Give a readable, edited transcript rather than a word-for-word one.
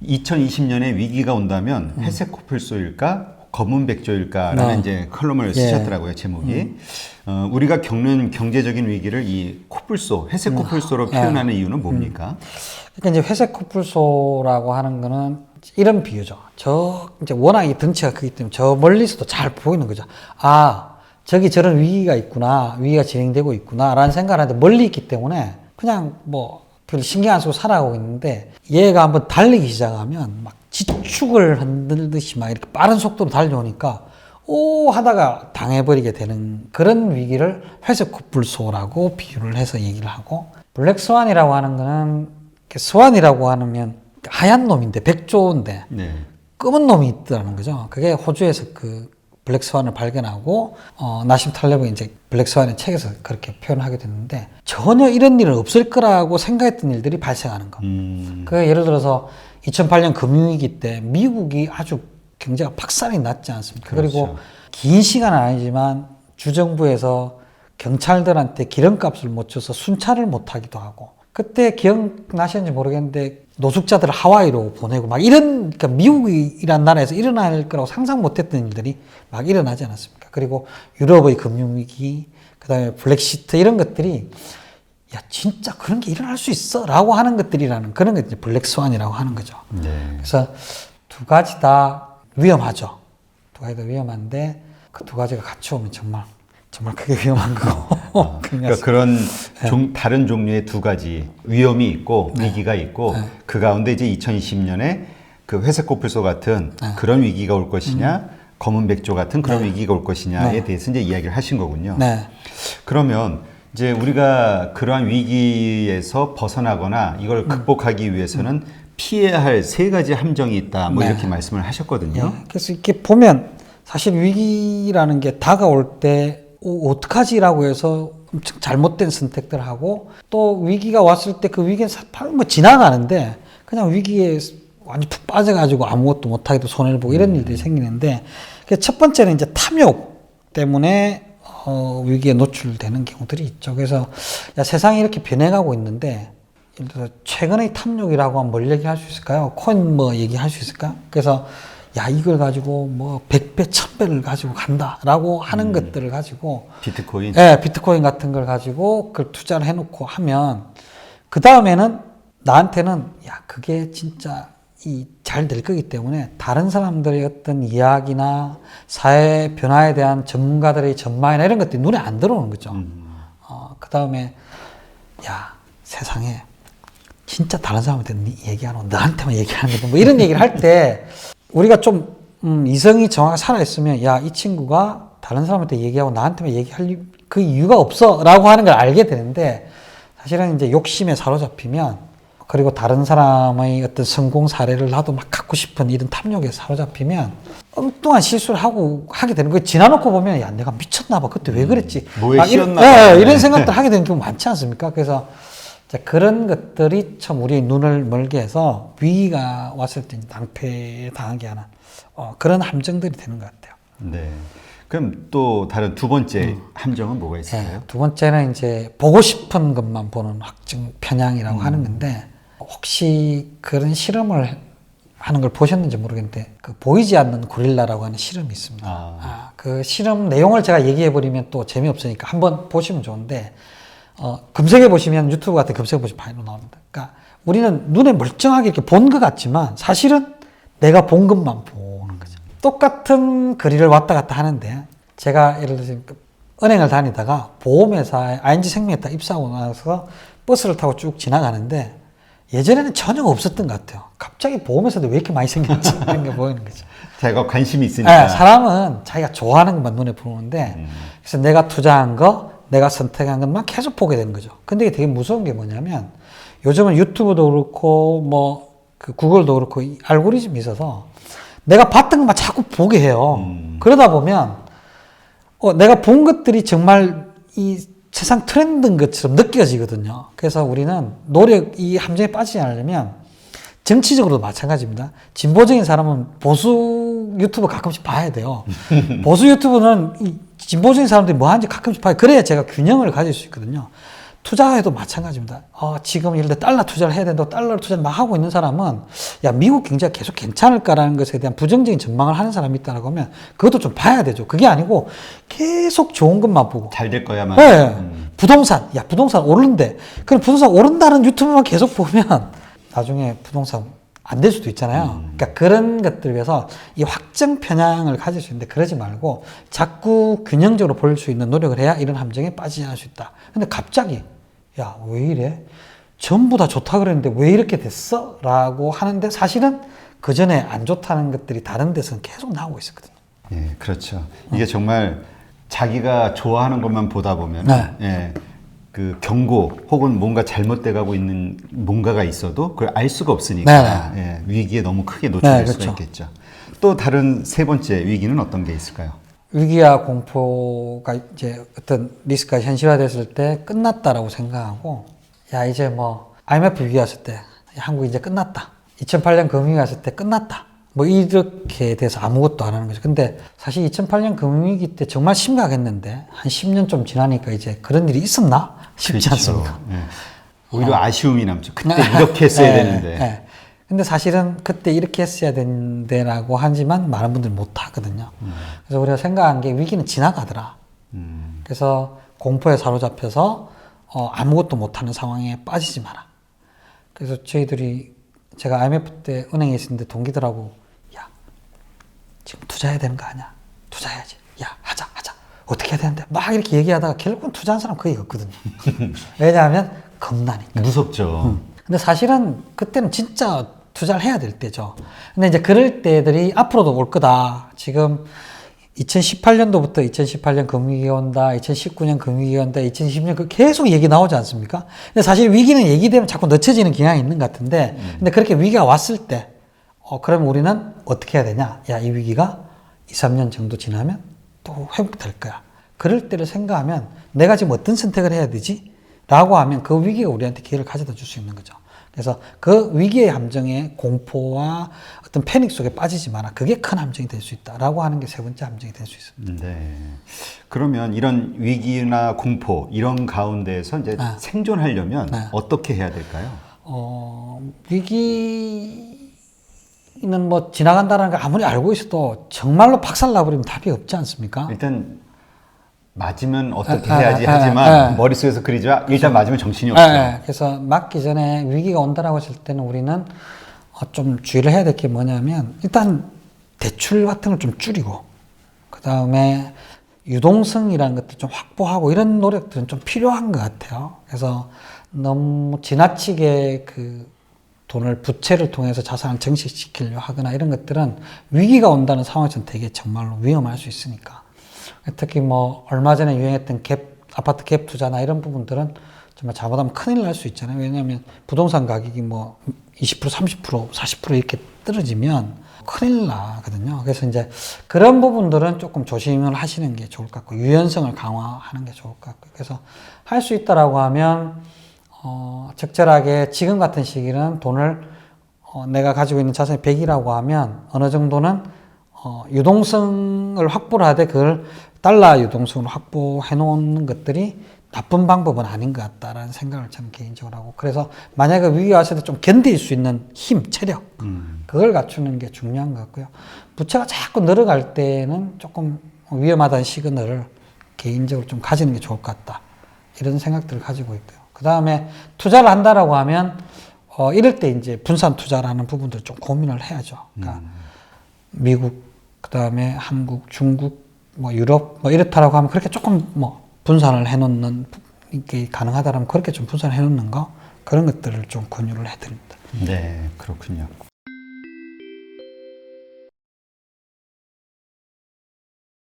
2020년에 위기가 온다면 회색 코뿔소일까? 검은 백조일까라는 이제 컬럼을 쓰셨더라고요, 제목이. 우리가 겪는 경제적인 위기를 이 코뿔소, 회색 코뿔소로 표현하는 이유는 뭡니까? 그러니까 이제 회색 코뿔소라고 하는 거는 이런 비유죠. 이제 워낙 이 덩치가 크기 때문에 저 멀리서도 잘 보이는 거죠. 아, 저기 저런 위기가 있구나, 위기가 진행되고 있구나라는 생각을 하는데 멀리 있기 때문에 그냥 뭐 별 신경 안 쓰고 살아가고 있는데 얘가 한번 달리기 시작하면 막 지축을 흔들듯이 막 이렇게 빠른 속도로 달려오니까 오 하다가 당해버리게 되는 그런 위기를 회색 코뿔소라고 비유를 해서 얘기를 하고, 블랙스완이라고 하는 거는 스완이라고 하면 하얀 놈인데 백조인데 네. 검은 놈이 있다는 거죠. 그게 호주에서 그 블랙스완을 발견하고 나심 탈레브가 이제 블랙스완의 책에서 그렇게 표현하게 됐는데 전혀 이런 일은 없을 거라고 생각했던 일들이 발생하는 거. 그 예를 들어서 2008년 금융위기 때 미국이 아주 경제가 박살이 났지 않습니까? 그렇죠. 그리고 긴 시간은 아니지만 주정부에서 경찰들한테 기름값을 못 줘서 순찰을 못 하기도 하고, 그때 기억나시는지 모르겠는데 노숙자들을 하와이로 보내고 막 이런, 그러니까 미국이란 나라에서 일어날 거라고 상상 못했던 일들이 막 일어나지 않았습니까? 그리고 유럽의 금융위기, 그 다음에 블랙시트 이런 것들이 야 진짜 그런 게 일어날 수 있어? 라고 하는 것들이라는 그런 게 이제 블랙스완이라고 하는 거죠. 네. 그래서 두 가지 다 위험하죠. 두 가지 다 위험한데 그 두 가지가 같이 오면 정말 크게 위험한 거고. 그러니까 그런 다른 종류의 두 가지 위험이 있고 위기가 있고 그 가운데 이제 2020년에 그 회색 코뿔소 같은 그런 위기가 올 것이냐, 검은 백조 같은 그런 위기가 올 것이냐에 대해서 이제 이야기를 하신 거군요. 네. 그러면 이제 우리가 그러한 위기에서 벗어나거나 이걸 극복하기 위해서는 피해야 할 세 가지 함정이 있다. 뭐 이렇게 말씀을 하셨거든요. 그래서 이렇게 보면 사실 위기라는 게 다가올 때 어떡하지라고 해서 엄청 잘못된 선택들을 하고, 또 위기가 왔을 때 그 위기는 뭐 지나가는데 그냥 위기에 완전 푹 빠져가지고 아무것도 못하기도 손해를 보고 이런 일들이 생기는데, 첫 번째는 이제 탐욕 때문에 위기에 노출되는 경우들이 있죠. 그래서 야, 세상이 이렇게 변해가고 있는데 예를 들어서 최근의 탐욕이라고 하면 뭘 얘기할 수 있을까요? 코인 뭐 얘기할 수 있을까? 그래서 야 이걸 가지고 뭐 100배, 1000배를 가지고 간다라고 하는 것들을 가지고 비트코인? 네, 비트코인 같은 걸 가지고 그걸 투자를 해놓고 하면 그 다음에는 나한테는 야 그게 진짜 잘 될 거기 때문에 다른 사람들의 어떤 이야기나 사회 변화에 대한 전문가들의 전망이나 이런 것들이 눈에 안 들어오는 거죠. 그 다음에 야 세상에 진짜 다른 사람한테 얘기 안 하고 너한테만 얘기하는 거뭐 이런 얘기를 할 때 우리가 좀 이성이 정확하게 살아있으면 야 이 친구가 다른 사람한테 얘기하고 나한테만 얘기할 그 이유가 없어 라고 하는 걸 알게 되는데, 사실은 이제 욕심에 사로잡히면, 그리고 다른 사람의 어떤 성공 사례를 나도 막 갖고 싶은 이런 탐욕에 사로잡히면 엉뚱한 실수를 하게 되는 거예요. 지나놓고 보면 야 내가 미쳤나 봐 그때 왜 그랬지 뭐에 씌였나 봐. 이런 생각들 하게 되는 경우 많지 않습니까? 그래서 그런 것들이 참 우리의 눈을 멀게 해서 위기가 왔을 때 낭패에 당하게 하는 그런 함정들이 되는 것 같아요. 네. 그럼 또 다른 두 번째 함정은 뭐가 있을까요? 네, 두 번째는 이제 보고 싶은 것만 보는 확증 편향이라고 하는 건데, 혹시 그런 실험을 하는 걸 보셨는지 모르겠는데 그 보이지 않는 고릴라라고 하는 실험이 있습니다. 그 실험 내용을 제가 얘기해 버리면 또 재미없으니까 한번 보시면 좋은데, 검색해 보시면 유튜브 같은 검색해 보시면 많이 나옵니다. 그러니까 우리는 눈에 멀쩡하게 이렇게 본 것 같지만 사실은 내가 본 것만 보는 거죠. 똑같은 거리를 왔다 갔다 하는데, 제가 예를 들어서 은행을 다니다가 보험회사에 ING생명에 딱 입사하고 나서 버스를 타고 쭉 지나가는데 예전에는 전혀 없었던 것 같아요. 갑자기 보험회사도 왜 이렇게 많이 생겼지 이런 게 보이는 거죠. 자기가 관심이 있으니까. 네, 사람은 자기가 좋아하는 것만 눈에 보이는데 그래서 내가 투자한 거, 내가 선택한 것만 계속 보게 되는 거죠. 근데 이게 되게 무서운 게 뭐냐면, 요즘은 유튜브도 그렇고 뭐 그 구글도 그렇고 이 알고리즘이 있어서 내가 봤던 것만 자꾸 보게 해요. 그러다 보면 내가 본 것들이 정말 이 세상 트렌드인 것처럼 느껴지거든요. 그래서 우리는 이 함정에 빠지지 않으려면, 정치적으로도 마찬가지입니다. 진보적인 사람은 보수 유튜브 가끔씩 봐야 돼요. 보수 유튜브는 이 진보적인 사람들이 뭐 하는지 가끔씩 봐야, 그래야 제가 균형을 가질 수 있거든요. 투자에도 마찬가지입니다. 지금 예를 들어 달러 투자를 해야 된다고 달러를 투자를 막 하고 있는 사람은 야 미국 경제가 계속 괜찮을까라는 것에 대한 부정적인 전망을 하는 사람이 있다라고 하면 그것도 좀 봐야 되죠. 그게 아니고 계속 좋은 것만 보고 잘 될 거야만. 네. 부동산 오른대. 그럼 부동산 오른다는 유튜브만 계속 보면 나중에 부동산 안 될 수도 있잖아요. 그러니까 그런 것들을 위해서 이 확정 편향을 가질 수 있는데 그러지 말고 자꾸 균형적으로 볼 수 있는 노력을 해야 이런 함정에 빠지지 않을 수 있다. 근데 갑자기 야, 왜 이래? 전부 다 좋다 그랬는데 왜 이렇게 됐어? 라고 하는데 사실은 그 전에 안 좋다는 것들이 다른 데서는 계속 나오고 있었거든요. 예, 그렇죠. 이게 정말 자기가 좋아하는 것만 보다 보면 예, 그 경고 혹은 뭔가 잘못돼 가고 있는 뭔가가 있어도 그걸 알 수가 없으니까 예, 위기에 너무 크게 노출될 수가 있겠죠. 또 다른 세 번째 위기는 어떤 게 있을까요? 위기와 공포가 이제 어떤 리스크가 현실화됐을 때 끝났다라고 생각하고 야 이제 뭐 IMF 위기 왔을 때 한국이 이제 끝났다. 2008년 금융위기 왔을 때 끝났다. 뭐 이렇게 돼서 아무것도 안 하는 거죠. 근데 사실 2008년 금융위기 때 정말 심각했는데 한 10년 좀 지나니까 이제 그런 일이 있었나 싶지 그렇죠. 않습니까? 예. 오히려 아쉬움이 남죠. 그때 이렇게 했어야 되는데. 네. 근데 사실은 그때 이렇게 했어야 되는데라고 하지만 많은 분들이 못 하거든요. 그래서 우리가 생각한 게 위기는 지나가더라. 그래서 공포에 사로잡혀서 아무것도 못하는 상황에 빠지지 마라. 그래서 제가 IMF 때 은행에 있었는데 동기들하고 야 지금 투자해야 되는 거 아니야? 투자해야지. 야 하자. 어떻게 해야 되는데? 막 이렇게 얘기하다가 결국은 투자한 사람 거의 없거든요. 왜냐하면 겁나니까. 무섭죠. 근데 사실은 그때는 진짜 투자를 해야 될 때죠. 근데 이제 그럴 때들이 앞으로도 올 거다. 지금 2018년도부터 2018년 금융위기 온다, 2019년 금융위기 온다, 2020년 계속 얘기 나오지 않습니까? 근데 사실 위기는 얘기되면 자꾸 늦춰지는 경향이 있는 것 같은데, 근데 그렇게 위기가 왔을 때, 그럼 우리는 어떻게 해야 되냐? 야, 이 위기가 2, 3년 정도 지나면 또 회복될 거야. 그럴 때를 생각하면 내가 지금 어떤 선택을 해야 되지? 라고 하면 그 위기가 우리한테 기회를 가져다 줄 수 있는 거죠. 그래서 그 위기의 함정에 공포와 어떤 패닉 속에 빠지지 마라. 그게 큰 함정이 될 수 있다라고 하는 게 세 번째 함정이 될 수 있습니다. 네. 그러면 이런 위기나 공포 이런 가운데에서 이제 생존하려면 어떻게 해야 될까요? 위기는 뭐 지나간다는 걸 아무리 알고 있어도 정말로 박살 나버리면 답이 없지 않습니까? 일단 맞으면 어떻게 해야지 하지만 머릿속에서 그리죠. 일단 맞으면 정신이 없죠. 그래서 맞기 전에 위기가 온다라고 했을 때는 우리는 좀 주의를 해야 될 게 뭐냐면 일단 대출 같은 걸 좀 줄이고 그 다음에 유동성이라는 것들 좀 확보하고 이런 노력들은 좀 필요한 것 같아요. 그래서 너무 지나치게 그 돈을 부채를 통해서 자산을 증식시키려 하거나 이런 것들은 위기가 온다는 상황에서는 되게 정말로 위험할 수 있으니까. 특히 뭐 얼마 전에 유행했던 아파트 갭 투자나 이런 부분들은 정말 잘못하면 큰일 날 수 있잖아요. 왜냐하면 부동산 가격이 뭐 20%, 30%, 40% 이렇게 떨어지면 큰일 나거든요. 그래서 이제 그런 부분들은 조금 조심을 하시는 게 좋을 것 같고 유연성을 강화하는 게 좋을 것 같고 그래서 할 수 있다라고 하면 적절하게 지금 같은 시기는 돈을 내가 가지고 있는 자산이 100이라고 하면 어느 정도는 유동성을 확보를 하되 그걸 달러 유동성을 확보해 놓는 것들이 나쁜 방법은 아닌 것 같다라는 생각을 저는 개인적으로 하고 그래서 만약에 위기가 왔을 때 좀 견딜 수 있는 힘, 체력 그걸 갖추는 게 중요한 것 같고요. 부채가 자꾸 늘어갈 때는 조금 위험하다는 시그널을 개인적으로 좀 가지는 게 좋을 것 같다 이런 생각들을 가지고 있고요. 그 다음에 투자를 한다라고 하면 이럴 때 이제 분산 투자라는 부분들 좀 고민을 해야죠. 그러니까 미국, 그 다음에 한국, 중국, 뭐 유럽, 뭐 이렇다라고 하면 그렇게 조금 뭐 분산을 해놓는 게 가능하다라면 그렇게 좀 분산을 해놓는 거 그런 것들을 좀 권유를 해드립니다. 네, 그렇군요.